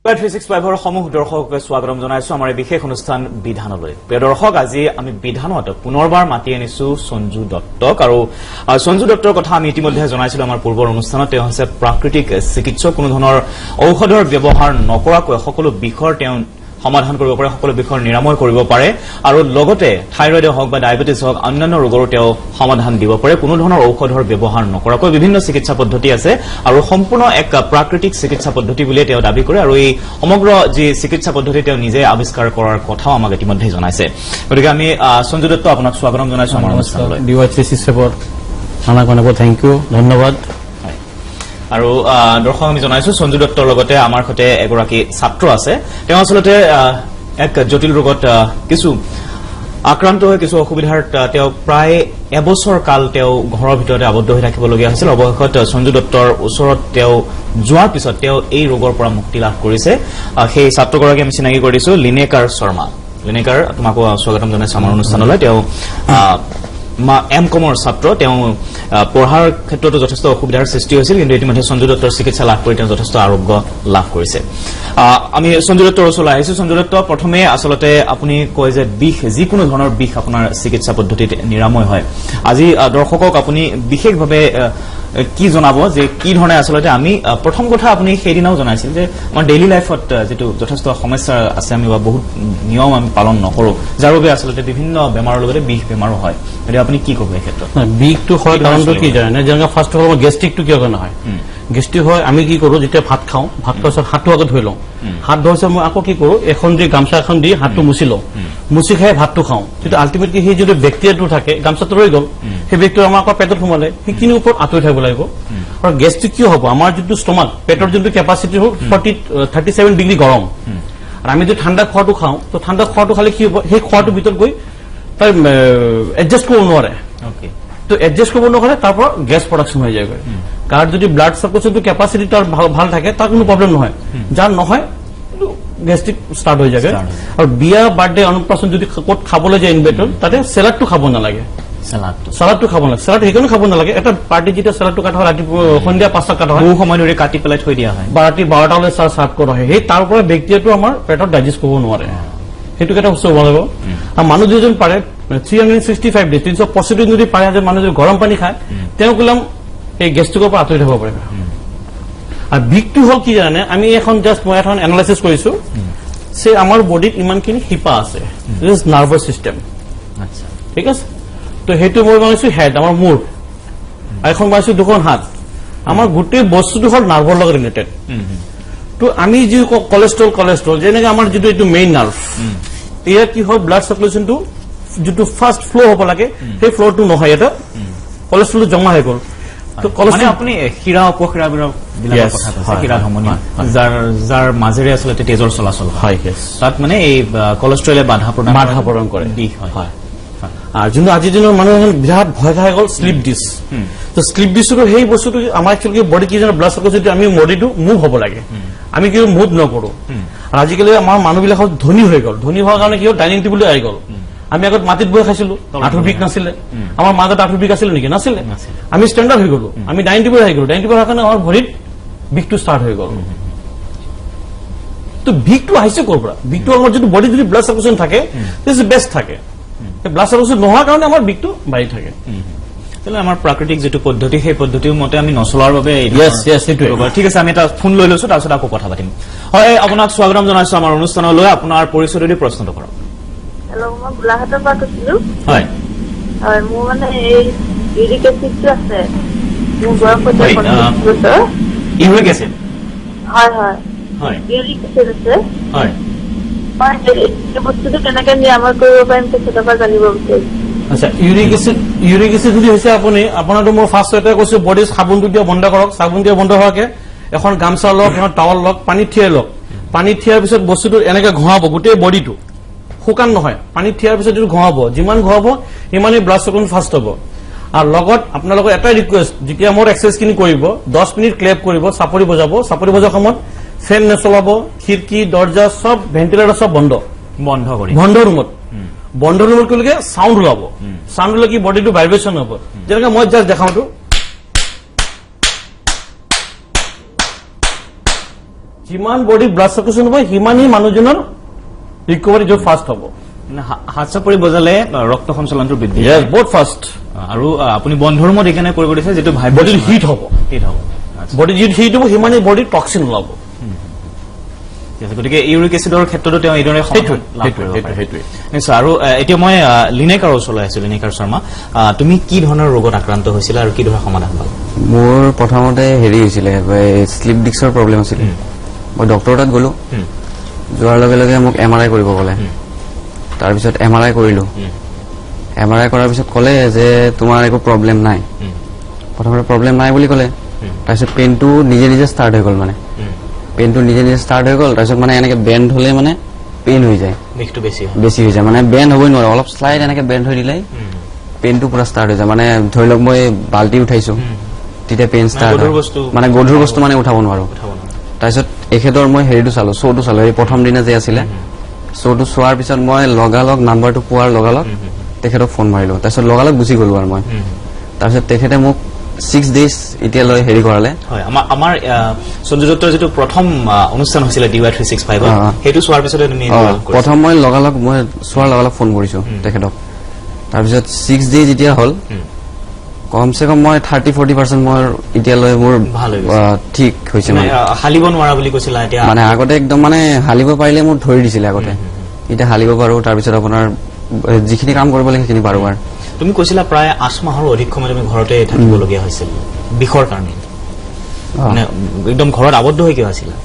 365 সমূহ দৰ্শকক স্বাগতম জনাইছো আমাৰ বিশেষ অনুষ্ঠান বিধানলৈ। প্ৰিয় দৰ্শক, আজি আমি বিধানত পুনৰবাৰ মাতি আনিছো সঞ্জু দত্তক আৰু সঞ্জু দত্তৰ কথা আমি ইতিমধ্যে জনাইছিলো আমাৰ পূৰ্বৰ অনুষ্ঠানত। তেওঁ হৈছে প্ৰাকৃতিক চিকিৎসক, কোনো ধৰণৰ ঔষধৰ ব্যৱহাৰ নকৰাকৈ সকলো বিষৰ তেওঁ সমাধান কৰিব পাৰে, সকলো বিষৰ নিৰাময় কৰিব পাৰে আৰু লগতে থাইৰয়েড হওক বা ডায়াবেটিছ হওক অন্যান্য ৰোগৰো তেওঁ সমাধান দিব পাৰে, কোনো ধৰণৰ ঔষধৰ ব্যৱহাৰ নকৰাকৈ। বিভিন্ন চিকিৎসা পদ্ধতি আছে আৰু সম্পূৰ্ণ এক প্ৰাকৃতিক চিকিৎসা পদ্ধতি বুলিয়ে তেওঁ দাবী কৰে আৰু এই সমগ্ৰ যি চিকিৎসা পদ্ধতি তেওঁ নিজে আৱিষ্কাৰ কৰাৰ কথাও আমাক ইতিমধ্যে জনাইছে। গতিকে আমি সঞ্জু দত্ত আপোনাক স্বাগতম জনাইছো আমাৰ অনুষ্ঠানলৈ। থেংক ইউ, ধন্যবাদ। আৰু দৰ্শক আমি জনাইছো সঞ্জু দত্তৰ লগতে আমাৰ সৈতে এগৰাকী ছাত্ৰ আছে। তেওঁ আচলতে এক জটিল ৰোগত কিছু আক্ৰান্ত হৈ কিছু অসুবিধাৰ তেওঁ প্ৰায় এবছৰ কাল তেওঁ ঘৰৰ ভিতৰতে আবদ্ধ হৈ থাকিবলগীয়া হৈছিল। অৱশেষত সঞ্জু দত্তৰ ওচৰত তেওঁ যোৱাৰ পিছত তেওঁ এই ৰোগৰ পৰা মুক্তি লাভ কৰিছে। সেই ছাত্ৰগৰাকী আমি চিনাকি কৰি দিছো, লিনেকাৰ শৰ্মা। লিনেকাৰ, তোমাকো স্বাগতম জনাইছো আমাৰ অনুষ্ঠানলৈ। তেওঁ এম কমৰ ছাত্ৰ। তেওঁ পঢ়াৰ ক্ষেত্ৰতো যথেষ্ট অসুবিধাৰ সৃষ্টি হৈছিল, কিন্তু ইতিমধ্যে সঞ্জু দত্তৰ চিকিৎসা লাভ কৰি তেওঁ যথেষ্ট আৰোগ্য লাভ কৰিছে। আমি সঞ্জু দত্তৰ ওচৰলৈ আহিছো। সঞ্জু দত্ত, প্ৰথমে আচলতে আপুনি কয় যে বিষ, যিকোনো ধৰণৰ বিষ আপোনাৰ চিকিৎসা পদ্ধতিত নিৰাময় হয়। আজি দৰ্শকক আপুনি বিশেষভাৱে কি জনাব যে কি ধৰণে আচলতে আমি প্ৰথম কথা আপুনি সেইদিনাও জনাইছিল যে আমাৰ ডেইলি লাইফত যিটো যথেষ্ট সমস্যা আছে, আমি বা বহুত নিয়ম আমি পালন নকৰো, যাৰ বাবে আচলতে বিভিন্ন বেমাৰৰ লগতে বিষ বেমাৰো হয়। গতিকে আপুনি কি ক'ব এই ক্ষেত্ৰত? বিষটো হয় কাৰণটো কি জানে, যেনেকে ফাৰ্ষ্ট অফ অল গেষ্ট্ৰিকটো কিয় নহয়। গেষ্ট্ৰিক হয়, আমি কি কৰো, যেতিয়া ভাত খাওঁ, ভাত খোৱাৰ পিছত হাতটো আগত ধুই লওঁ। হাত ধোৱাৰ পিছত মই আকৌ কি কৰো, এখন দি গামছা এখন দি হাতটো মুচি লওঁ, মুচি খাই ভাতটো খাওঁ। কিন্তু আল্টিমেটলি সেই যিটো বেক্টেৰিয়াটো থাকে, গামছাটো ৰৈ গ'ল, সেই বেক্টেৰিয়া আমাৰ আকৌ পেটত সোমালে, সেইখিনিৰ ওপৰত আঁতৰি থাকিব লাগিব। আৰু গেষ্ট্ৰিক কিয় হ'ব, আমাৰ যিটো ষ্টমাক, পেটৰ যোনটো কেপাচিটি হ'ল 37 ডিগ্ৰী গৰম। আৰু আমি যদি ঠাণ্ডা খোৱাটো খাওঁ, তো ঠাণ্ডা খোৱাটো খালে কি হ'ব, সেই খোৱাটোৰ ভিতৰত গৈ তাৰ এডজাষ্ট কৰিব নোৱাৰে। তো এডজাষ্ট কৰিব নোৱাৰে, তাৰ পৰা গেছ প্ৰডাকশ্যন হৈ যায়গৈ। কাৰণ যদি ব্লাড চাৰ্কুলেশ্যনটো কেপাচিটি তাৰ ভাল থাকে, তাৰ কোনো প্ৰব্লেম নহয়। যাৰ নহয় গেষ্ট্ৰিক ষ্টাৰ্ট হৈ যায়গৈ। আৰু বিয়া, বাৰ্থডে, অন্নপ্ৰাশন যদি ক'ত খাবলৈ যায় ইনভাইটত, তাতে চেলাডটো খাব নালাগে। চালাডটো খাব নালাগে। চালাড সেইকাৰণে খাব নালাগে, এটা পাৰ্টি যেতিয়া চালাডটো কাটা হয়, ৰাতিপুৱা সন্ধিয়া 5টাত কাটা হয়, বহু সময় ধৰি কাটি পেলাই থৈ দিয়া হয়, বা ৰাতি 12টালৈ চাৰ্ভ কৰা হয়, সেই তাৰ পৰা বেক্টেৰিয়াটো আমাৰ পেটত ডাইজেষ্ট কৰিব নোৱাৰে। সেইটোকে এটা বস্তু হ'ব লাগিব। আৰু মানুহ যিজন পাৰে 365 ডেজ 365 দিন যদি পাৰে, যে মানুহ যদি গৰম পানী খায়, তেওঁ কলম এই গেষ্ট্ৰিকৰ পৰা আঁতৰি থাকিব পাৰিব। আৰু বিষটো হ'ল কি জানে, আমি এখন মই এখন এনালাইচিছ কৰিছো যে আমাৰ বডিত ইমানখিনি শিপা আছে, নাৰ্ভাছ চিষ্টেম। ঠিক আছে, তো সেইটো মই বনাইছো হেড, আমাৰ মূৰ, আৰু এখন বনাইছো দুখন হাত। আমাৰ গোটেই বস্তুটো হ'ল নাৰ্ভৰ লগত ৰিলেটেড। তো আমি যি কলেষ্ট্ৰল যেনেকে আমাৰ যিটো এইটো মেইন নাৰ্ভ, ইয়াত কি হয়, ব্লাড চাৰ্কুলেশ্যনটো যিটো ফাৰ্ষ্ট ফ্ল' হ'ব লাগে, সেই ফ্ল'টো নহয়, এটা কলেষ্ট্ৰলটো জমা হৈ গ'ল। আপুনি শিৰা উপশিৰাবোৰৰ শিৰা ধমনী, যাৰ মাজেৰে আচলতে তেজৰ চলাচল হয়, তাত মানে এই কলেষ্ট্ৰলে বাধা প্ৰদান কৰে, বিষ হয়। আৰু যোনটো আজিৰ দিনৰ মানুহ বিৰাট ভয় খাই গ'ল শ্লিপ ডিছ। তো শ্লিপ ডিছটো সেই বস্তুটো আমাৰ একচুৱেলি বডি কি জানো, ব্লাড চাৰ্কুলেশ্যন আমি বডিটো মুভ হ'ব লাগে, আমি কিন্তু মুভ নকৰো। আৰু আজিকালি আমাৰ মানুহবিলাক ধনী হৈ গ'ল, ধনী হোৱাৰ কাৰণে কি হ'ল, ডাইনিং টেবুল আহি গ'ল। আমি আগত মাটিত বহি খাইছিলো, আঁঠুৰ বিষ নাছিলে। আমাৰ মাজত আঁঠুৰ বিষ আছিলে নেকি? নাছিলে। আমি ষ্টেণ্ডাৰ্ড হৈ গলো, আমি ডাইনিং টেবুল আহি গলো, ডাইনিং টেবুল অহাৰ কাৰণে আমাৰ ভৰিত বিষটো ষ্টাৰ্ট হৈ গ'ল। তো বিষটো আহিছে ক'ৰ পৰা? বিষটো আমাৰ যিটো বডিত যদি ব্লাড চাৰ্কুলেশ্যন থাকে, বেষ্ট থাকে। ব্লাড চাৰ্কুলেশ্যন নোহোৱাৰ কাৰণে আমাৰ বিষটো বাঢ়ি থাকে। আমাৰ প্ৰাকৃতিক যিটো পদ্ধতি, সেই পদ্ধতিৰ মতে আমি নচলাৰ বাবে। ঠিক আছে, আমি এটা ফোন লৈ লৈছো, তাৰপিছত আকৌ কথা পাতিম। হয়, আপোনাক স্বাগতম জনাইছো আমাৰ অনুষ্ঠানলৈ। আপোনাৰ পৰিচয়টো দি প্ৰশ্নটো কৰক। হেল্ল', মই গোলাঘাটৰ পৰা কৈছিলো। হয়, মোৰ মানে এই ইউৰিক এচিডটো আছে, মোৰ বয়স হৈছে 25 বছৰ। Uric acid? হয় হয় হয়, ইউৰিক এচিড আছে। হয়, মই এই বস্তুটো কেনেকে নিৰাময় কৰিব পাৰিম তেখেতৰ পৰা জানিব বিচাৰিছো। আচ্ছা, ইউৰিক এচিড যদি হৈছে, আপোনাৰতো মই ফাৰ্ষ্ট এটা কৈছো, বডি চাবোনটো দিয়া বন্ধ কৰক। চাবোন দিয়া বন্ধ হোৱাকে এখন গামছা লওক, এখন টাৱল লওক, পানীত থিয়াই লওক। পানীত থিয়াৰ পিছত বস্তুটো এনেকে ঘঁহাব গোটেই বডিটো, শুকান নহয়। পানীত থিয়াৰ পিছত যিটো ঘঁহাব, যিমান ঘঁহাব সিমানেই ব্লাড চাৰ্কুলেশ্যন ফাষ্ট হ'ব। আৰু লগত আপোনালোকৰ এটাই ৰিকুৱেষ্ট, যেতিয়া মোৰ এক্সাৰচাইজখিনি কৰিব, 10 মিনিট ক্লেপ কৰিব, চাপৰি বজাব। চাপৰি বজাৰ সময়ত ফেন নচলাব, খিৰিকী দৰ্জা চব, ভেণ্টিলেটৰ চব বন্ধ ৰুমত। বন্ধ ৰুমত কৰিলে চাউণ্ড ওলাব। চাউণ্ড ওলাই কি বডিটো ভাইব্ৰেশ্যন হ'ব। যেনেকে মই জাষ্ট দেখাওঁতো, যিমান বডি ব্লাড সাৰ্কুলেশ্যন হ'ব সিমানেই মানুহজনৰ ৰিকভাৰী য'ত ফাষ্ট হ'ব। হাত চাপৰি বজালে ৰক্ত সঞ্চালনটো বৃদ্ধি বহুত ফাষ্ট। আৰু আপুনি বন্ধ ৰুমত এইকাৰণে কৰিব দিছে যিটো বডিৰ হিট হ'ব, আচ্ছা। বডি যিটো হিট হ'ব সিমানেই বডিৰ টক্সিন ওলাব। গতিকে ইউৰিক এচিডৰ ক্ষেত্ৰতো তেওঁ এইদৰে সেইটোৱে। নিশ্চয়। আৰু এতিয়া মই লিনেকাৰ ওচৰলৈ আহিছো। লিনেকাৰ শৰ্মা, তুমি কি ধৰণৰ ৰোগত আক্ৰান্ত হৈছিলা আৰু কি ধৰণৰ সমাধান পালা? মোৰ প্ৰথমতে হেৰি হৈছিলে, শ্লিপ ডিস্কৰ প্ৰব্লেম আছিলে। মই ডক্টৰৰ তাত গ'লো, যোৱাৰ লগে লগে মোক MRI কৰিব ক'লে। তাৰপিছত MRI কৰিলো। MRI কৰাৰ পিছত ক'লে যে তোমাৰ একো প্ৰব্লেম নাই। প্ৰথমতে প্ৰব্লেম নাই বুলি ক'লে, তাৰপিছত পেইনটো নিজে নিজে ষ্টাৰ্ট হৈ গ'ল। মানে পেইনটো নিজে নিজে ষ্টাৰ্ট হৈ গ'ল। তাৰপিছত মানে এনেকে বেণ্ড হ'লে মানে পেইন হৈ যায়, বিষটো বেছি হৈ যায়। মানে বেণ্ড হ'বই নোৱাৰে, অলপ শ্লাইড এনেকে বেণ্ড হৈ দিলে পেইনটো পুৰা ষ্টাৰ্ট হৈ যায়। মানে ধৰি লওক মই বাল্টি উঠাইছো, তেতিয়া পেইন ষ্টাৰ্ট হয়। মানে গধুৰ বস্তু মানে উঠাব নোৱাৰো। তাৰপিছত এখেতৰ মই হেৰিটো চালো, শ্ব'টো চালো, এই প্ৰথম দিনা যে আছিলে শ্ব'টো চোৱাৰ পিছত মই লগালগ নাম্বাৰটো পোৱাৰ লগালগ তেখেতক ফোন মাৰিলো। তাৰপিছত লগালগ গুচি গ'লো আৰু মই। তাৰপিছত তেখেতে মোক 6 days এতিয়ালৈ হেৰি কৰালে। হয়, আমাৰ সঞ্জু দত্তৰ যিটো প্ৰথম অনুষ্ঠান হৈছিলে DY365 সেইটো চোৱাৰ পিছতে তুমি প্ৰথম মই লগালগ মই চোৱাৰ লগালগ ফোন কৰিছো তেখেতক। তাৰপিছত 6 days এতিয়া হ'ল, কমচে কম মই 30-40% মোৰ এতিয়ালৈ মোৰ ঠিক হৈছে। মানে হালিব নোৱাৰা বুলি কৈছিলা এতিয়া? মানে আগতে একদম মানে হালিব পাৰিলে মোৰ ধৰি দিছিলে আগতে, এতিয়া হালিব পাৰো। তাৰপিছত আপোনাৰ যিখিনি কাম কৰিব লাগে সেইখিনি পাৰো। আৰু তুমি কৈছিলা প্ৰায় 8 মাহৰ অধিক সময় তুমি ঘৰতে থাকিবলগীয়া হৈছিল বিষৰ কাৰণে, মানে একদম ঘৰত আবদ্ধ হৈ কিয় আছিলা?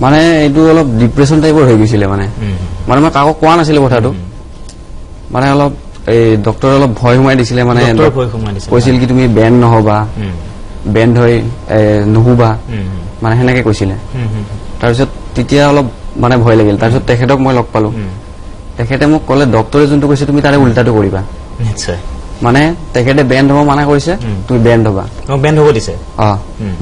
মানে এইটো অলপ ডিপ্ৰেছন টাইপৰ হৈ গৈছিলে। মানে মই কাকো কোৱা নাছিলো কথাটো। মানে অলপ এই ডক্টৰে অলপ ভয় সোমাই দিছিলে। মানে কৈছিল কি তুমি বেণ্ড নহবা, বেণ্ড হৈ নুশুবা, মানে সেনেকে কৈছিলে। তাৰপিছত তেতিয়া অলপ মানে ভয় লাগিল। তাৰপিছত তেখেতক মই লগ পালো। তেখেতে মোক ক'লে ডক্টৰে যোনটো কৈছে তুমি তাৰে উল্টাটো কৰিবা। নিশ্চয়। মানে তেখেতে বেণ্ড হ'ব মানা কৰিছে, তুমি বেণ্ড হবা। বেণ্ড হ'ব দিছে?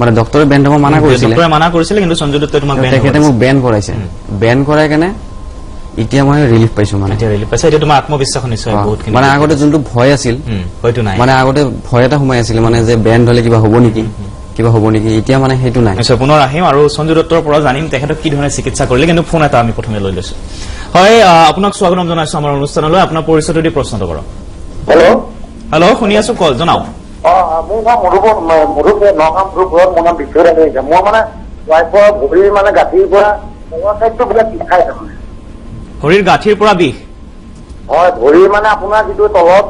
মানে ডক্টৰে বেণ্ড হ'ব মানা কৰিছিলে, কিন্তু সঞ্জয় দত্তই তোমাক তেখেতে মোক বেণ্ড কৰাইছে। বেণ্ড কৰাই কেনে এতিয়া মই ৰিলিফ পাইছো। মানে এতিয়া তোমাৰ আত্মবিশ্বাস নিশ্চয় বহুতখিনি। মানে আগতে যোনটো ভয় আছিল, হয়তো নাই। মানে আগতে ভয় এটা সোমাই আছিল, মানে যে বেণ্ড হলে কিবা হ'ব নেকি, এতিয়া মানে সেইটো নাই। নিশ্চয় পুনৰ আহিম আৰু সঞ্জয় দত্তৰ পৰা জানিম তেখেতক কি ধৰণে চিকিৎসা কৰিলে। কিন্তু ফোন এটা আমি প্ৰথমে লৈ লৈছো। হয়, আপোনাক স্বাগতম জনাইছো আমাৰ অনুষ্ঠানলৈ। আপোনাৰ পৰিচয়টো দি প্ৰশ্নটো কৰক। হেল্ল', শুনি আছো, কল জনাওক। মোৰ নাম নগাঁও ঘৰত মোৰ নাম বিশ্বজিত আহিছে। মোৰ মানে ৱাইফৰ ভৰিৰ মানে গাঁঠিৰ পৰা চাইডটো বিলাক বিষাই আছে। ভৰিৰ গাঁঠিৰ পৰা বিষ? হয়, ভৰিৰ মানে আপোনাৰ যিটো তলৰ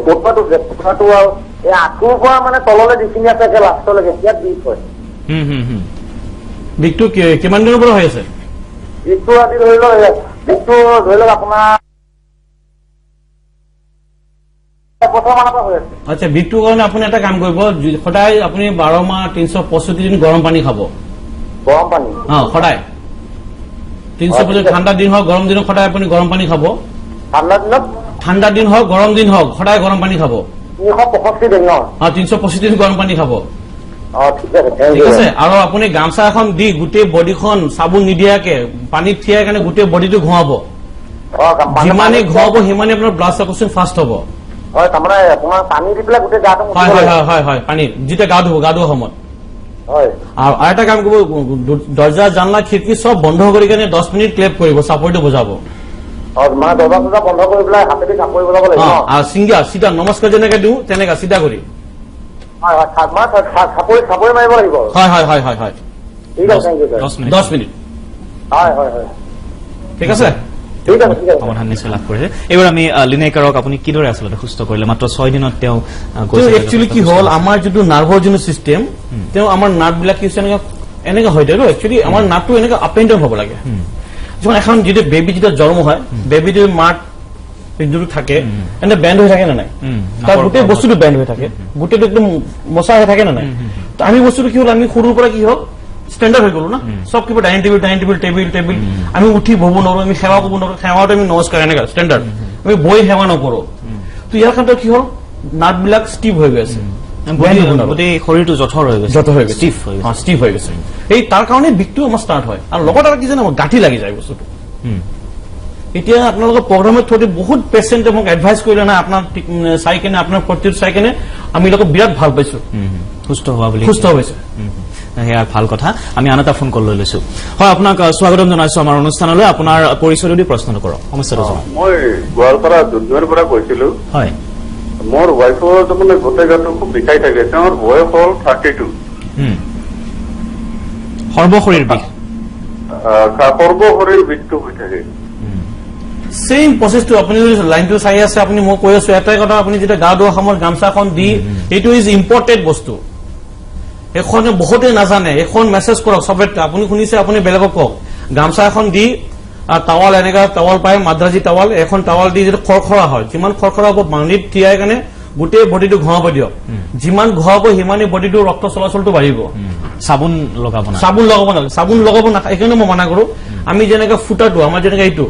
পোটপাটো আৰু এই আঁঠুৰ পৰা মানে তললৈ যিখিনি আছে লাষ্টলৈকে ইয়াত বিষ হয়। বিষটো কিমান দিনৰ পৰা হৈ আছে? বিষটো আজি ধৰি লওক আপোনাৰ আচ্ছা, বিষটোৰ কাৰণে আপুনি এটা কাম কৰিব, সদায় আপুনি 12 মাহ 365 দিন গৰম পানী খাব। গৰম পানী? সদায় 365। ঠাণ্ডা দিন হওক গৰম দিন হওক সদায় আপুনি গৰম পানী খাব। ঠাণ্ডা দিনত? ঠাণ্ডা দিন হওক গৰম দিন হওক সদায় গৰম পানী খাব। 365 দিন? 365 দিন গৰম পানী খাব। ঠিক আছে। আৰু আপুনি গামছা এখন দি গোটেই বডিখন চাবোন নিদিয়াকে পানীত তিয়াই কাৰণে গোটেই বডিটো ঘঁহাব। যিমানেই ঘঁহাব সিমানেই আপোনাৰ ব্লাড চাৰ্কুলেশ্যন ফাষ্ট হ'ব। হয়, তাৰমানে আপোনাৰ পানী দি পেলাই গোটেই গাটো মুচিব লাগিব? হয়, পানী যেতিয়া গা ধুব সময়ত। হয়। আৰু এটা কাম কৰিব, দৰ্জা জানলা খিৰিকী চব বন্ধ কৰি কেনে 10 মিনিট ক্লেপ কৰিব, চাপৰিটো বুজাব। মানে দৰ্জা বন্ধ কৰি পেলাই হাতেদি চাপৰি বজাব লাগিব? আৰু চিধা নমস্কাৰ যেনেকে দিওঁ তেনেকা চিধা কৰি। চাপৰি মাৰিব লাগিব? হয়। ঠিক আছে, 10 মিনিট। হয়। ঠিক আছে। সমাধান নিশ্চয় লাভ কৰিছে। এইবাৰ আমি লিনেকাৰক আপুনি কিদৰে আচলতে সুস্থ কৰিলে? মাত্ৰ 6 দিনত তেওঁ একচুৱেলি কি হ'ল, আমাৰ যিটো নাৰ্ভৰ যোনটো চিষ্টেম, তেওঁ আমাৰ নাৰ্ভ বিলাক কি হৈছে এনেকে হৈ থাকে। একচুৱেলি আমাৰ নাৰ্ভটো এনেকে আপ এণ্ড ডাউন হ'ব লাগে। যেমন এখন যেতিয়া বেবী যেতিয়া জন্ম হয়, বেবীটো মাত যোনটো থাকে এনে বেণ্ড হৈ থাকে নে নাই? তাৰ গোটেই বস্তুটো বেণ্ড হৈ থাকে, গোটেইটো একদম মচা হৈ থাকে নে নাই? তো আমি বস্তুটো কি হ'ল, আমি সৰুৰ পৰা কি হ'ল ষ্টেণ্ডাৰ্ড হৈ গলো না, সব কিবা ডাইনিং টেবিল। আমি উঠি বহব নোৱাৰো, আমি সেৱা কৰিব নোৱাৰো, সেৱাটো আমি নমস্কাৰ এনেকা ষ্টেণ্ডাৰ্ড, আমি বহি সেৱা নকৰো। তো ইয়াৰ ক্ষেত্ৰত কি হ'ল, নাৰ্ভ বিলাক ষ্টিফ হৈ গৈছে, গোটেই শৰীৰটো জঠৰ হৈ গৈছে, ষ্টিফ হৈ গৈছে। এই তাৰ কাৰণে বিষটো আমাৰ ষ্টাৰ্ট হয়। আৰু লগত এটা কি জানে, গাঁঠি লাগি যায় বস্তুটো। এতিয়া আপোনালোকৰ প্ৰগ্ৰামৰ থ্ৰুদি বহুত পেচেণ্টে মোক এডভাইচ কৰিলে না, আপোনাৰ চাই কেনে আপোনাৰ প্ৰতিটো চাই কেনে আমি বিৰাট ভাল পাইছো। সুস্থ হোৱা বুলি সুস্থ হৈছে সেয়া ভাল কথা আমি আন এটা ফোন কল লৈ লৈছো হয় আপোনাক স্বাগতম জনাইছো আমাৰ অনুষ্ঠানলৈ আপোনাৰ পৰিচয় দি প্ৰশ্নটো কৰক সমস্যাটো জনাওক মই গোৱালপাৰা দুধনৈৰ পৰা কৈছিলো হয় মোৰ ৱাইফৰ তাৰমানে গোটেই গাটো খুব বিষাই থাকে তেওঁৰ বয়স হ'ল 32 সৰ্বশৰীৰ বিষ সৰ্বশৰীৰ বিষটো হৈ থাকে সেম প্ৰচেছটো আপুনি যদি লাইনটো চাই আছে আপুনি মই কৈ আছো এটাই কথা আপুনি যেতিয়া গা ধোৱা সময়ত গামচাখন দি এইটো ইজ ইম্পৰ্টেণ্ট বস্তু এখনে বহুতে নাজানে এখন মেছেজ কৰক চবে আপুনি শুনিছে আপুনি বেলেগক কওক গামচা এখন দি টাৱাল এনেকা টাৱাল পায় মাদ্ৰাজী টাৱাল এখন টাৱাল দি যদি খৰখৰা হয় যিমান খৰখৰা হ'ব মাংলিত তিয়াই কাৰণে গোটেই বডিটো ঘঁহাব দিয়ক যিমান ঘঁহাব সিমানেই বডিটো ৰক্ত চলাচলটো বাঢ়িব চাবোন লগাব না চাবোন লগাব নালাগে চাবোন লগাব নালাগে এইকাৰণে মই মানা কৰো আমি যেনেকে ফুটাটো আমাৰ যেনেকে এইটো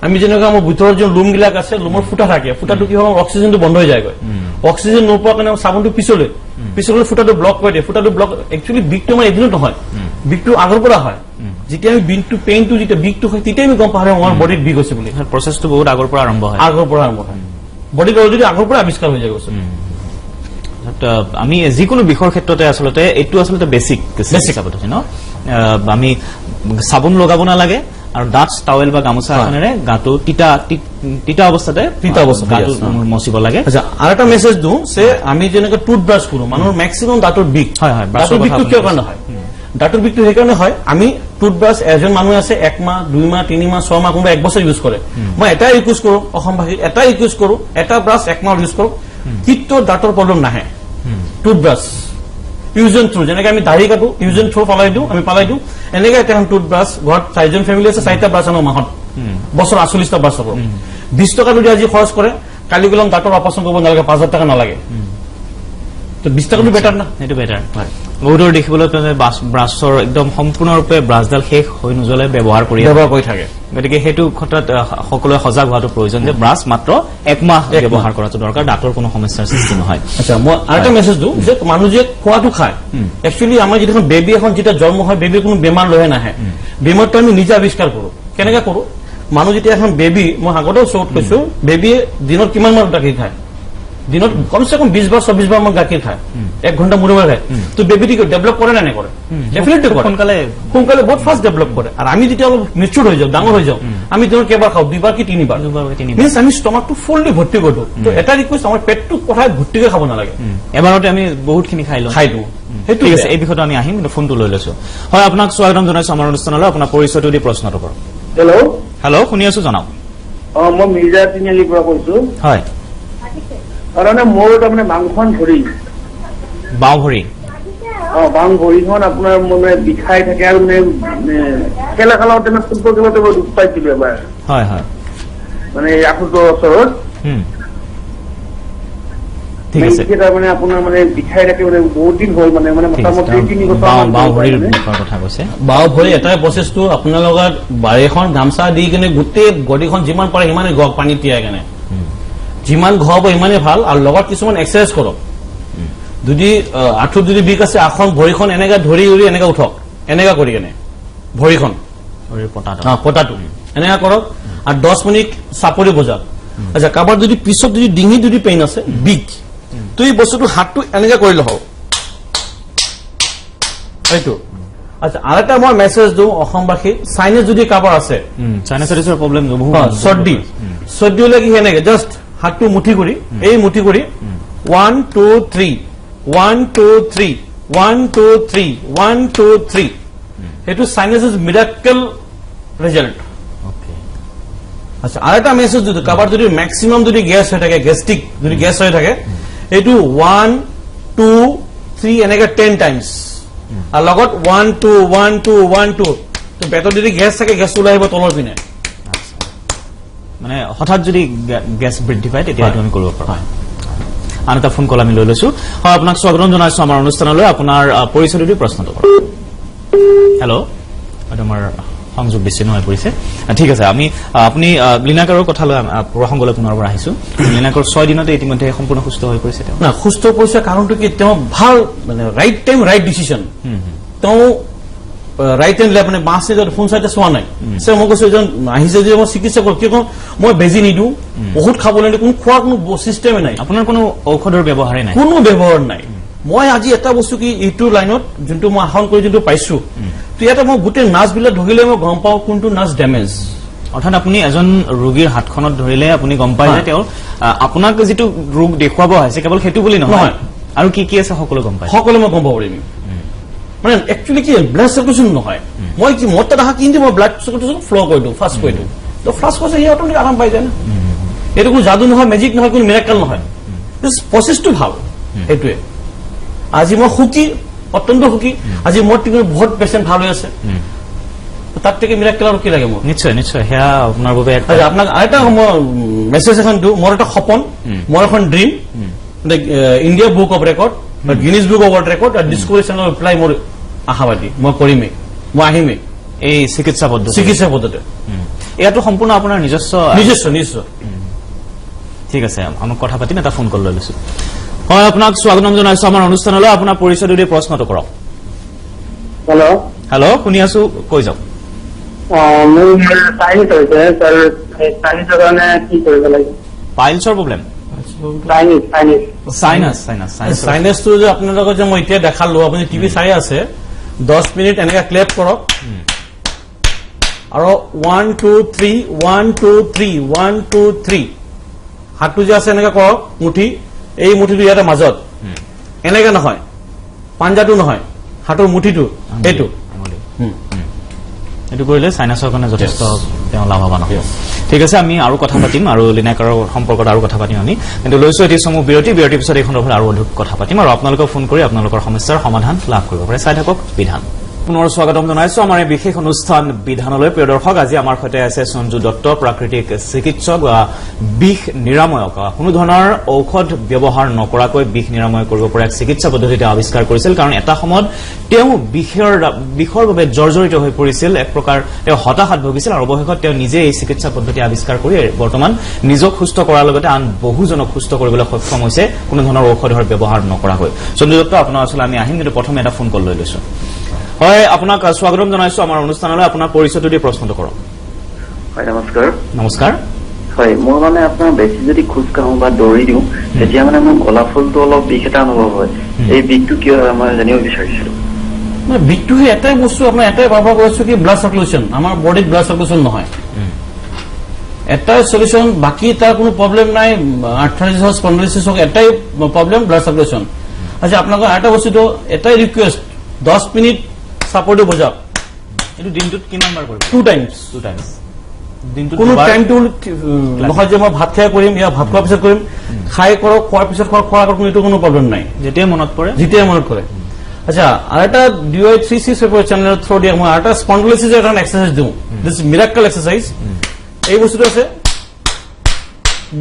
আমি যেনেকে আমাৰ ভিতৰৰ যে লুম বিলাক আছে লুমৰ ফুটা থাকে ফুটাটো কি হয় অক্সিজেনটো বন্ধ হৈ যায়গৈ অক্সিজেন নোপোৱাৰ কাৰণে চাবোনটো পিছলৈ ফুটাটো ব্লক কৰি দিয়ে ফুটাটো ব্লক একচুৱেলি বিষটো আমাৰ এদিনত নহয় বিষটো আগৰ পৰা হয় যেতিয়া আমি বিষটো পেইনটো যেতিয়া বিষটো হয় তেতিয়াই আমি গম পাওঁ আমাৰ বডিত বিষ হৈছে বুলি প্ৰচেছটো বহুত আগৰ পৰা আৰম্ভ হয় বডিত অলৰেডি আগৰ পৰা আৱিষ্কাৰ হৈ যায় গৈছে আমি যিকোনো বিষৰ ক্ষেত্ৰতে আচলতে এইটো আচলতে বেছিক হিচাপত আছে ন আমি চাবোন লগাব নালাগে আৰু ডাঠ টাৱেল বা গামোচা এখনেৰে গাটো তিতা অৱস্থাতে গাটো মচিব লাগে আৰু এটা মেছেজ দিওঁ যে আমি যেনেকে টুথব্ৰাছ কৰো মানুহৰ মেক্সিমাম দাঁতৰ বিষ দাঁতৰ বিষটো কিয় কাৰণে হয় দাঁতৰ বিষটো সেইকাৰণে হয় আমি টুথব্ৰাছ এজন মানুহ আছে 1 মাহ 2 মাহ 3 মাহ 6 মাহ কোনোবা 1 বছৰ ইউজ কৰে মই এটা ইউজ কৰো অসমবাসী এটা ইউজ কৰো এটা ব্ৰাছ 1 মাহ ইউজ কৰো কিন্তু দাঁতৰ প্ৰব্লেম নাহে টুথব্ৰাছ ইউজ এণ্ড থ্ৰু যেনেকে আমি দাঢ়ি কাটো ইউজ এণ্ড থ্ৰু আমি পেলাই দিওঁ এনেকে এটা টুথব্ৰাছ ঘৰত 4জন ফেমিলি আছে 4টা ব্ৰাছ আনো মাহত বছৰ 48টা ব্ৰাছ হ'ব 20 টকা যদি আজি খৰচ কৰে কালি গলম দাঁতৰ অপাৰেশ্যন কৰিব নালাগে 5000 টকা নালাগে তো 20 টকাটো বেটাৰ না সেইটো বেটাৰ বহুতৰ দেখিবলৈ ব্ৰাছৰ একদম সম্পূৰ্ণৰূপে ব্ৰাছডাল শেষ হৈ নোযোৱালৈ ব্যৱহাৰ কৰি থাকে গতিকে সেইটো ক্ষেত্ৰত সকলোৱে সজাগ হোৱাটো প্ৰয়োজন যে ব্ৰাছ মাত্ৰ 1 মাহ ব্যৱহাৰ কৰাটো দৰকাৰ দাঁতৰ কোনো সমস্যাৰ সৃষ্টি নহয় আচ্ছা মই আৰু এটা মেছেজ দিওঁ যে মানুহ যে খোৱাটো খায় একচুৱেলি আমাৰ যেতিয়া বেবী এখন যেতিয়া জন্ম হয় বেবীৰ কোনো বেমাৰ লৈ নাহে বেমাৰটো আমি নিজে আৱিষ্কাৰ কৰো কেনেকৈ কৰো মানুহ যেতিয়া এখন বেবী মই আগতেও শ্ব'ত কৈছো বেবীয়ে দিনত কিমান মান গাখীৰ খায় দিনত কমসে কম 20 বাৰ 24 বাৰ মান গাখীৰ খায় 1 ঘণ্টা মূৰে মূৰে খায় তো বেবিটি ডেভেলপ কৰে না নকৰে ডেফিনেটলি কৰে সোনকালে বহুত ফাষ্ট ডেভেলপ কৰে আৰু আমি যেতিয়া অলপ মেচুৰ হৈ যাওঁ ডাঙৰ হৈ যাওঁ আমি দিনত কেইবাৰ খাওঁ 2 বাৰ কি 3 বাৰ মিনছ আমি ষ্টমাকটো ফুললি ভৰ্তি কৰি দিওঁ তো এটা ৰিকুৱেষ্ট আমাৰ পেটটো কথাই ভৰ্তিকৈ খাব নালাগে এবাৰতে আমি বহুতখিনি খাই দিওঁ সেইটো ঠিক আছে এই বিষয়টো আমি আহিম কিন্তু ফোনটো লৈ লৈছো হয় আপোনাক স্বাগতম জনাইছো আমাৰ অনুষ্ঠানলৈ আপোনাৰ পৰিচয়টো দি প্ৰশ্নটো কৰক হেল্ল' শুনি আছো জনাওক মই মিৰ্জা তিনিআলিৰ পৰা কৈছো হয় কাৰণে মোৰ তাৰমানে বাংখন ভৰি বাওঁ ভৰি বাং ভৰিখন আপোনাৰ মানে বিষাই থাকে আৰু মানে খেলা খেলাওঁতে ফুটবল খেলাওঁতে মই দুখ পাইছিলো এবাৰ হয় হয় মানে আঁঠুটোৰ ওচৰত ঠিক আছে তাৰমানে আপোনাৰ মানে বিষাই থাকে মানে বহুত দিন হ'ল মানে মোটামুটি 3 বছৰ বাওঁ ভৰিৰ বিষৰ কথা কৈছে বাওঁ ভৰি এটাই প্ৰচেছটো আপোনাৰ লগত বাৰীখন গামচা দি কিনে গোটেই বডিখন যিমান পাৰে সিমানে পানী তিয়াই কেনে যিমান ঘঁহাব সিমানেই ভাল আৰু লগত কিছুমান এক্সাৰচাইজ কৰক যদি আঁঠুত যদি বিষ আছে আসন ভৰিখন এনেকে ধৰি এনেকে উঠক এনেকা কৰি কেনে ভৰিখন পতাটো এনেকা কৰক আৰু 10 মিনিট চাপৰি বজাওক আচ্ছা কাৰোবাৰ যদি পিছত যদি ডিঙি যদি পেইন আছে বিষ তো এই বস্তুটো হাতটো এনেকে কৰি লওক এইটো আচ্ছা আৰু এটা মই মেছেজ দিওঁ অসমবাসী চাইনিজ যদি কাৰোবাৰ আছে চাইনাচাইটিছৰ প্ৰব্লেম চৰ্দি হলে কি সেনেকে জাষ্ট হাতটো মুঠি কৰি এই মুঠি কৰি 1 2 3 1 2 3 1 2 3 1 2 3 সেইটো চাইনাছৰ মিৰাকল ৰিজাল্ট আচ্ছা আৰু এটা মেছেজ দিওঁ কাৰোবাৰ যদি মেক্সিমাম যদি গেছ হৈ থাকে গেষ্ট্ৰিক যদি গেছ হৈ থাকে এইটো 1 2 3 এনেকে 10 টাইমছ আৰু লগত 1 2 1 2 1 2 তো পেটত যদি গেছ থাকে গেছ ওলাই আহিব তলৰ পিনে মানে হঠাৎ যদি গেছ বৃদ্ধি পায় তেতিয়া আমি কৰিব পাৰোঁ আন এটা ফোন কল আমি লৈ লৈছো হয় আপোনাক স্বাগতম জনাইছো আমাৰ অনুষ্ঠানলৈ আপোনাৰ পৰিচয়টো দি প্ৰশ্নটো কৰক হেল্ল' আমাৰ সংযোগ বিচ্ছিন্ন হৈ পৰিছে ঠিক আছে আমি আপুনি লিনাকাৰৰ কথা লৈ প্ৰসংগলৈ পুনৰ আহিছো লিনাকৰ 6 দিনতে ইতিমধ্যে সম্পূৰ্ণ সুস্থ হৈ পৰিছে না সুস্থ পৰিছে কাৰণটো কি তেওঁ ভাল মানে ৰাইট টাইম ৰাইট ডিচিশ্যন তেওঁ ৰাইট এণ্ড লেফ্ট মানে বাছ চাইডত ফোন চাইডে চোৱা নাই মই কৈছো এজন আহিছে যে মই চিকিৎসা কৰো কিয় মই বেজি নিদিওঁ বহুত খাবলৈ কোনো খোৱাৰ কোনো চিষ্টেমে নাই আপোনাৰ কোনো ঔষধৰ ব্যৱহাৰেই নাই কোনো ব্যৱহাৰ নাই মই আজি এটা বস্তু কি এইটো লাইনত যোনটো মই আহৰণ কৰি যোনটো পাইছো তো ইয়াতে মই গোটেই নাচবিলাক ধৰিলে মই গম পাওঁ কোনটো নাচ ডেমেজ অৰ্থাৎ আপুনি এজন ৰোগীৰ হাতখনত ধৰিলে আপুনি গম পায় যে তেওঁৰ আপোনাক যিটো ৰোগ দেখুৱাব আহিছে কেৱল সেইটো বুলি নহয় আৰু কি কি আছে সকলো গম পায় সকলো মই গম পাব পাৰিম মানে একচুৱেলি কি ব্লাড চাৰ্কুলেশ্যন নহয় মই কি মোৰ তাত কিন্তু মই ব্লাড চাৰ্কুলেশ্যন ফ্ল' কৰি দিওঁ ফাষ্ট কৰি দিওঁ তো ফাষ্ট কৰিছে সি অট'মেটিক আৰাম পাই যায় না এইটো কোনো যাদু নহয় মেজিক নহয় কোনো মিৰাকেল নহয় প্ৰচেছটো ভাল সেইটোৱে আজি মই সুখী অত্যন্ত সুখী আজি মোৰ ট্ৰিটমেণ্ট বহুত পেচেণ্ট ভাল হৈ আছে তাত থেকে মিৰাকেল আৰু কি লাগে মোৰ নিশ্চয় নিশ্চয় সেয়া আপোনাৰ বাবে আপোনাক আৰেকটা মেসেজ এখন দিওঁ মোৰ এটা সপোন মোৰ এখন dream India book of record Guinness book of world record আৰু ডিস্কভাৰী চেনেল এপ্লাই মোৰ আশাবাদী মই কৰিমেই মই আহিমেই এই চিকিৎসা পদ্ধতি এয়াতো সম্পূৰ্ণ আপোনাৰ নিজস্ব নিশ্চয় ঠিক আছে আমাক কথা পাতিম এটা ফোন কল লৈ লৈছো হয় আপোনাক স্বাগতম জনাইছো আমাৰ অনুষ্ঠানলৈ আপোনাৰ পৰিচয় দি প্ৰশ্নটো কৰক হেল্ল' শুনি আছো কৈ যাওক মোৰ চাইনিজ হৈছে ছাৰ চাইনিজৰ কাৰণে কি কৰিব লাগিব পাইলছৰ প্ৰব্লেম সাইনাছটো যে আপোনালোকক যে মই এতিয়া দেখালো আপুনি টিভি চাই আছে 10 মিনিট এনেকে ক্লেপ কৰক আৰু 1 2 3 1 2 3 1 2 3 হাতটো যে আছে এনেকে কৰক মুঠি এই মুঠিটো ইয়াতে মাজত এনেকে নহয় পাঞ্জাটো নহয় হাতৰ মুঠিটো এইটো এইটো কৰিলে সাইনাছৰ কাৰণে যথেষ্ট তেওঁ লাভৱান হ'ব ঠিক আছে আমি আৰু কথা পাতিম আৰু লিনাকাৰৰ সম্পৰ্কত আৰু কথা পাতিম আমি কিন্তু লৈছো এটি সমূহ বিৰতিৰ পিছত এই সন্দৰ্ভত আৰু অধিক কথা পাতিম আৰু আপোনালোকে ফোন কৰি আপোনালোকৰ সমস্যাৰ সমাধান লাভ কৰিব পাৰে চাই থাকক বিধান পুনৰ স্বাগতম জনাইছো আমাৰ এই বিশেষ অনুষ্ঠান বিধানলৈ প্ৰিয় দৰ্শক আজি আমাৰ সৈতে আছে সঞ্জু দত্ত প্ৰাকৃতিক চিকিৎসক বিষ নিৰাময়ক কোনো ধৰণৰ ঔষধ ব্যৱহাৰ নকৰাকৈ বিষ নিৰাময় কৰিব পৰা এক চিকিৎসা পদ্ধতি তেওঁ আৱিষ্কাৰ কৰিছিল কাৰণ এটা সময়ত তেওঁ বিষৰ বাবে জৰ্জৰিত হৈ পৰিছিল এক প্ৰকাৰ তেওঁ হতাশাত ভুগিছিল আৰু অৱশেষত তেওঁ নিজে এই চিকিৎসা পদ্ধতি আৱিষ্কাৰ কৰি বৰ্তমান নিজক সুস্থ কৰাৰ লগতে আন বহুজনক সুস্থ কৰিবলৈ সক্ষম হৈছে কোনো ধৰণৰ ঔষধৰ ব্যৱহাৰ নকৰাকৈ সঞ্জু দত্ত আপোনাৰ ওচৰলৈ আমি আহিম কিন্তু প্ৰথমে এটা ফোন কল লৈ লৈছো হয় আপোনাক স্বাগতম জনাইছো আমাৰ অনুষ্ঠানলৈ আপোনাৰ পৰিচয়টো দি প্ৰশ্নটো কৰক হয় নমস্কাৰ নমস্কাৰ হয় মোৰ মানে আপোনাৰ বেছি যদি খোজ কাঢ়ো বা দৌৰি দিওঁ তেতিয়া মানে মোৰ গলাফুলটো অলপ বিষ এটা অনুভৱ হয় এই বিষটো কিয় হয় মই জানিব বিচাৰিছিলো বিষটো এটাই বস্তু আপোনাৰ এটাই ব্যৱহাৰ কৰিছো কি ব্লাড চাৰ্কুলেশ্যন আমাৰ বডিত ব্লাড চাৰ্কুলেশ্যন নহয় এটাই সলিউশন বাকি তাৰ কোনো প্ৰব্লেম নাই আৰ্থ্ৰাইটিছ হওক স্পন্ডিলাইটিছ হওক এটাই প্ৰব্লেম ব্লাড চাৰ্কুলেশ্যন আচ্ছা আপোনালোকৰ এটা বস্তুটো এটাই ৰিকুৱেষ্ট 10 মিনিট সাপোৰ্টে বজাওক এটো দিনটোত কিমান বাৰ কৰিব 2 টাইমস দিনটোত কোনো টাইম টু নহয় যে মই ভাত খাই কৰিম ইয়া ভাত খোৱাৰ পিছত কৰিম খাই কৰক খোৱাৰ পিছত খোৱাৰ আগত কোনো কোনো প্ৰব্লেম নাই যেতিয়াই মনত পৰে আচ্ছা আৰু এটা DY3C চেনেলৰ থ্ৰু দিয়ে মই এটা স্পন্ডিলাইটিছৰ এটা এক্সাৰসাইজ দিওঁ দিস মিৰাকল এক্সাৰসাইজ এই বস্তুটো আছে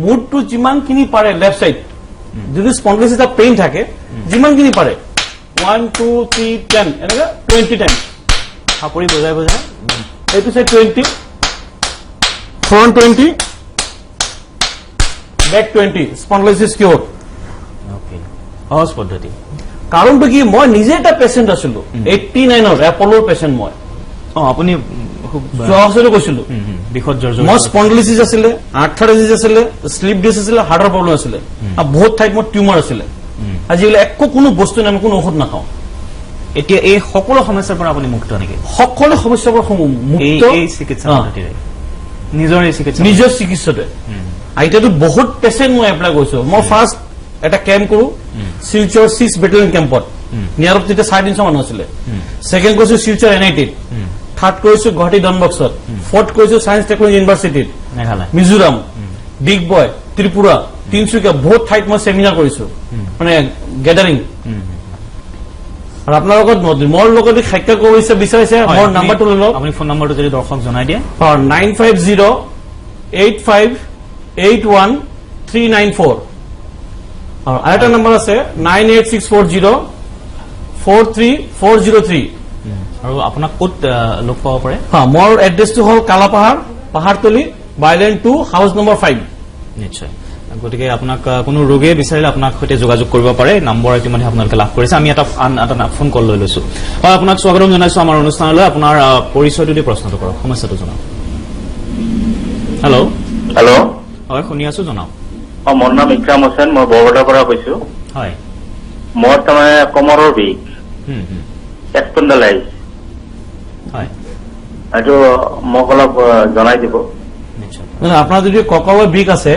মুডটো যিমানখিনি পাৰে লেফট সাইড যদি স্পন্ডিলাইটিছ এটা পেইন থাকে যিমানখিনি পাৰে 1 2 3 10 এনেকে 20 টাইম হাপৰি বজাই বজাই এইটো সাইড 20 ফ্ৰন্ট 20 ব্যাক 20 স্পন্ডিলাইটিছ কিউৰ ওকে সহজ পদ্ধতি কাৰণটো কি মই নিজে এটা পেশেন্ট আছিলো 89ৰ এপলৰ পেশেন্ট মই আপুনি জহসৰে কৈছিলো বিখত জৰ্জৰ মই স্পন্ডিলাইটিছ আছিলে আৰ্থ্ৰাইটিছ আছিলে স্লিপ ডিছ আছিলে হাৰ্টৰ প্ৰব্লেম আছিলে আৰু বহুত ঠাইত মোৰ টিউমাৰ আছিলে আজিকালি একো কোনো বস্তু নাই কোনো ঔষধ নাখাওঁ এতিয়া এই সকলো সমস্যাৰ পৰা আপুনি মুক্ত নেকি সকলো সমস্যাৰ পৰা মুক্ত এই চিকিৎসা পদ্ধতিৰে নিজৰ চিকিৎসাতে এতিয়াতো বহুত পেচেণ্ট মই এপ্লাই কৰিছো মই ফাৰ্ষ্ট এটা কেম্প কৰো শিলচৰ 6 বেটেলিয়ন কেম্পত নিয়াৰত তেতিয়া 350 মানুহ আছিলে ছেকেণ্ড কৰিছো শিলচৰ NIT থাৰ্ড কৰিছো গুৱাহাটী ডনবক্সত ফৰ্থ কৰিছো ছায়েন্স টেকনলজি ইউনিভাৰ্চিটিত মেঘালয় মিজোৰাম ডিগবয় ত্ৰিপুৰা তিনচুকীয়া বহুত ঠাইত মই চেমিনাৰ কৰিছো মানে গেডাৰিং আৰু আপোনাৰ লগত মোৰ লগত সাক্ষাৎ কৰিব বিচাৰিছে মোৰ নাম্বাৰটো লৈ লওক আপুনি ফোন নাম্বাৰটো যদি দৰ্শক জনাই দিয়ে 9508581394 আৰু আৰেকটা নাম্বাৰ আছে 9864043403 আৰু আপোনাক ক'ত লগ পাব পাৰে মোৰ এড্ৰেছটো হ'ল কালাপাহাৰ পাহাৰতলি বাইলেণ্ড 2 হাউচ নম্বৰ 5 নিশ্চয় গতিকে আপোনাক কোনো ৰোগে বিচাৰিলে আপোনাক সৈতে যোগাযোগ কৰিব পাৰে নম্বৰ ইতিমধ্যে আপোনালোকে লাভ কৰিছে আমি এটা ফোন কল লৈ লৈছো হয় আপোনাক স্বাগতম জনাইছো আমাৰ অনুষ্ঠানলৈ আপোনাৰ পৰিচয়টো দি প্ৰশ্নটো কৰক সমস্যাটো জনাওক হেল্ল' হয় শুনি আছো জনাওক মোৰ নাম ইকৰাম হোসেন মই বৰবটাৰ পৰা কৈছো হয় মোৰ তাৰমানে কমৰৰ বিষ স্পণ্ডাইলাইটিছ হয় এইটো মোক অলপ জনাই দিব নিশ্চয় আপোনাৰ যদি কঁকালৰ বিষ আছে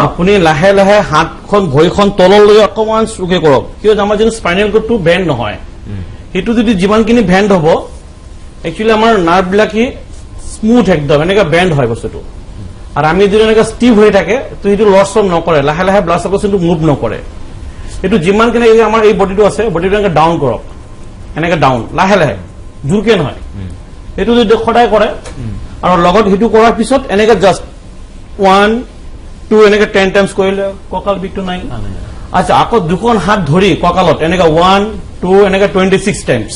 আপুনি লাহে লাহে হাতখন ভৰিখন তললৈ অকণমান চুকে কৰক কিয় আমাৰ যদি স্পাইনেল কৰ্ডটো বেণ্ড নহয় সেইটো যদি যিমানখিনি বেণ্ড হ'ব একচুৱেলি আমাৰ নাৰ্ভবিলাক স্মুথ একদম এনেকৈ বেণ্ড হয় বস্তুটো আৰু আমি যদি এনেকৈ ষ্টিভ হৈ থাকে তো সেইটো লছ নকৰে লাহে লাহে ব্লাড চাৰ্কুলেশ্যনটো মুভ নকৰে এইটো যিমানখিনি আমাৰ এই বডিটো আছে বডিটো এনেকৈ ডাউন কৰক এনেকৈ ডাউন লাহে লাহে জোৰকে নহয় এইটো যদি সদায় কৰে আৰু লগত সেইটো কৰাৰ পিছত এনেকৈ জাষ্ট 1 2 এনেকৈ 10 টাইমছ কৰিলে কঁকাল বিষটো নাই আচ্ছা আকৌ দুখন হাত ধৰি কঁকালত এনেকৈ 1 2 এনেকৈ 26 টাইমছ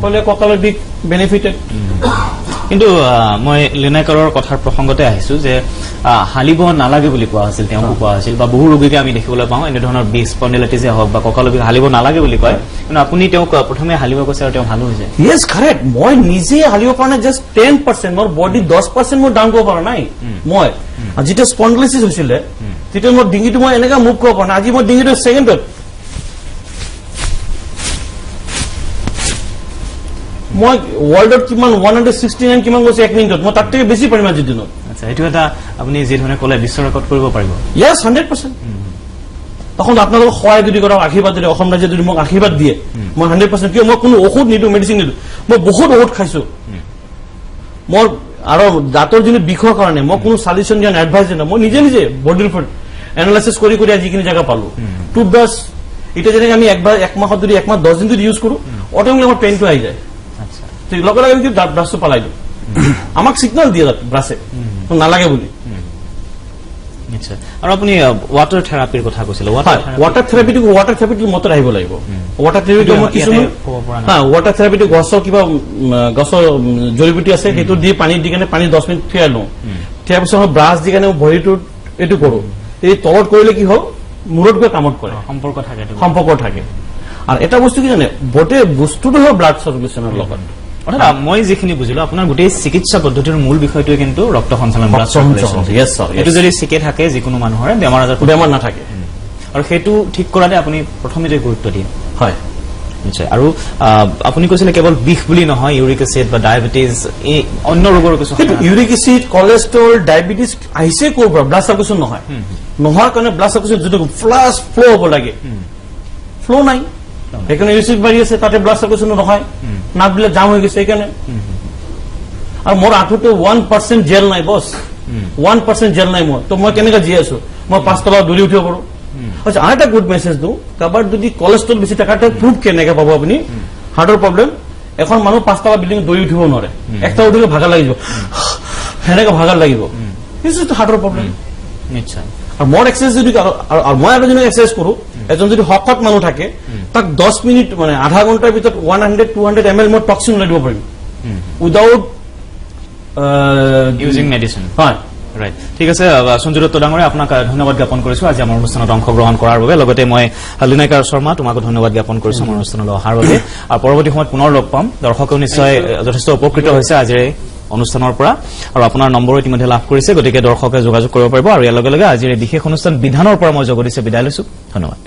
কৰিলে কঁকালৰ বিষ বেনিফিটেড কিন্তু মই লিনাইকাৰৰ কথাৰ প্ৰসংগতে আহিছো যে হালিব নালাগে বুলি কোৱা হৈছিল তেওঁকো কোৱা হৈছিল বা বহু ৰোগীকে আমি দেখিবলৈ পাওঁ এনেধৰণৰ বিষ স্পণ্ডিলাইটিছে হওক বা কঁকালৰ বিষ হালিব নালাগে বুলি কয় কিন্তু আপুনি তেওঁক প্ৰথমে হালিব কৈছে আৰু তেওঁ ভালো হৈছে ইয়েছ কাৰেক্ট মই নিজে হালিব পৰা নাই জাষ্ট 10% মোৰ বডি 10% মোৰ ডাউন কৰিব পৰা নাই মই যেতিয়া স্পণ্ডিলাইটিছ হৈছিলে তেতিয়া মোৰ ডিঙিটো মই এনেকৈ মুভ কৰিব পৰা নাই আজি মোৰ ডিঙিটো ছেকেণ্ডত মই ৱৰ্ল্ডত কিমান 169 কিমান গৈছে 1 মিনিটত মই তাতকৈ বেছি পাৰিম আজিৰ দিনত আচ্ছা এইটো এটা আপুনি যি ধৰণে ক'লে বিশ্ব ৰেকৰ্ড কৰিব পাৰিব ইয়েছ 100% তখন আপোনালোকক সহায় যদি কৰক আশীৰ্বাদ যদি অসম ৰাজ্যে যদি মোক আশীৰ্বাদ দিয়ে মই 100% কিয় মই কোনো ঔষধ নিদিওঁ মেডিচিন নিদিওঁ মই বহুত ঔষধ খাইছো মোৰ আৰু দাঁতৰ যিটো বিষৰ কাৰণে মই কোনো চাজেশ্যন দিয়া নাই এডভাইচ দিয়া নাই মই নিজে নিজে বডিৰ ওপৰত এনালাইচিছ কৰি কৰি যিখিনি জেগা পালো টুথব্ৰাছ এতিয়া যেনেকৈ আমি এক মাহত যদি 1 মাহ 10 দিন যদি ইউজ কৰো অট'মেটিক আমাৰ পেইনটো আহি যায় লগে লগে আমি ব্ৰাছটো পেলাই দিওঁ আমাক চিগনেল দিয়ে ব্ৰাছে নালাগে বুলি নিশ্চয় আৰু আপুনি ৱাটাৰ থেৰাপিৰ কথা কৈছিলে ৱাটাৰ থেৰাপিটো মতত আহিব লাগিব ৱাটাৰ থেৰাপিটো মই কিছুমান ৱাটাৰ থেৰাপিটো গছৰ কিবা গছৰ জড়িবুটি আছে সেইটো দি পানী দি কেনে পানী 10 মিনিট থিয়াই লওঁ থিয়াৰ পিছত ব্ৰাছ দি কেনে ভৰিটোত এইটো কৰো এই তলত কৰিলে কি হ'ল মূৰত গৈ কামত কৰে সম্পৰ্ক থাকে আৰু এটা বস্তু কি জানে গোটেই বস্তুটো হ'ল ব্লাড চাৰ্কুলেশ্যনৰ লগত অৰ্থাৎ মই যিখিনি বুজিলো আপোনাৰ গোটেই চিকিৎসা পদ্ধতিৰ মূল বিষয়টোৱে কিন্তু ৰক্ত সঞ্চালন এইটো যদি ঠিকে থাকে যিকোনো মানুহৰে বেমাৰ নাথাকে আৰু সেইটো ঠিক কৰাতে আপুনি প্ৰথমতে গুৰুত্ব দিয়ে হয় নিশ্চয় আৰু আপুনি কৈছিলে কেৱল বিষ বুলি নহয় ইউৰিক এচিড বা ডায়েবেটিছ এই অন্য ৰোগৰ কিছু ইউৰিক এচিড কলেষ্ট্ৰল ডায়েবেটিছ আহিছে ক'ৰ পৰা ব্লাড চাৰ্কুলেশ্যন নহয় নোহোৱাৰ কাৰণে ব্লাড চাৰ্কুলেশ্যন যিটো ফ্ল' হ'ব লাগে ফ্ল' নাই সেইকাৰণে এচিড বাঢ়ি আছে তাতে ব্লাড চাৰ্কুলেশ্যন নহয় নাকবিলাক জাম হৈ গৈছে সেইকাৰণে আৰু মোৰ আঁঠুটো 1% জেল নাই বছ 1% জেল নাই মই তো মই কেনেকৈ জীয়াই আছো মই 5 তলা দৌৰি উঠিব পাৰো আচ্ছা আৰু এটা গুড মেছেজ দিওঁ কাৰোবাৰ যদি কলেষ্ট্ৰল বেছি থাকে তাৰ প্ৰুফ কেনেকৈ পাব আপুনি হাৰ্টৰ প্ৰব্লেম এখন মানুহ 5 তলা বিল্ডিং দৌৰি উঠিব নোৱাৰে একটা উঠিলে ভাগৰ লাগিব সেনেকৈ ভাগৰ লাগিব হাৰ্টৰ প্ৰব্লেম নিশ্চয় আৰু মোৰ এক্সাৰচাইজ যদি আৰু মই এজন এক্সাৰচাইজ কৰো এজন যদি শকত মানুহ থাকে তাক 10 মিনিট মানে আধা ঘণ্টাৰ ভিতৰত 100-200 ml মই টক্সিন ওলাই দিব পাৰিম উইদাউট ইউজিং মেডিচিন হয় ৰাইট ঠিক আছে সঞ্জয় দত্ত ডাঙৰে আপোনাক ধন্যবাদ জ্ঞাপন কৰিছো আজি আমাৰ অনুষ্ঠানত অংশগ্ৰহণ কৰাৰ বাবে লগতে মই লিনাইকাৰ শৰ্মা তোমাকো ধন্যবাদ জ্ঞাপন কৰিছো আমাৰ অনুষ্ঠানলৈ অহাৰ বাবে আৰু পৰৱৰ্তী সময়ত পুনৰ লগ পাম দৰ্শকেও নিশ্চয় যথেষ্ট উপকৃত হৈছে আজিৰ অনুষ্ঠানৰ পৰা আৰু আপোনাৰ নম্বৰ ইতিমধ্যে লাভ কৰিছে গতিকে দৰ্শকে যোগাযোগ কৰিব পাৰিব আৰু ইয়াৰ লগে লগে আজিৰ বিশেষ অনুষ্ঠান বিধানৰ পৰা মই জগদীশে বিদায় লৈছো ধন্যবাদ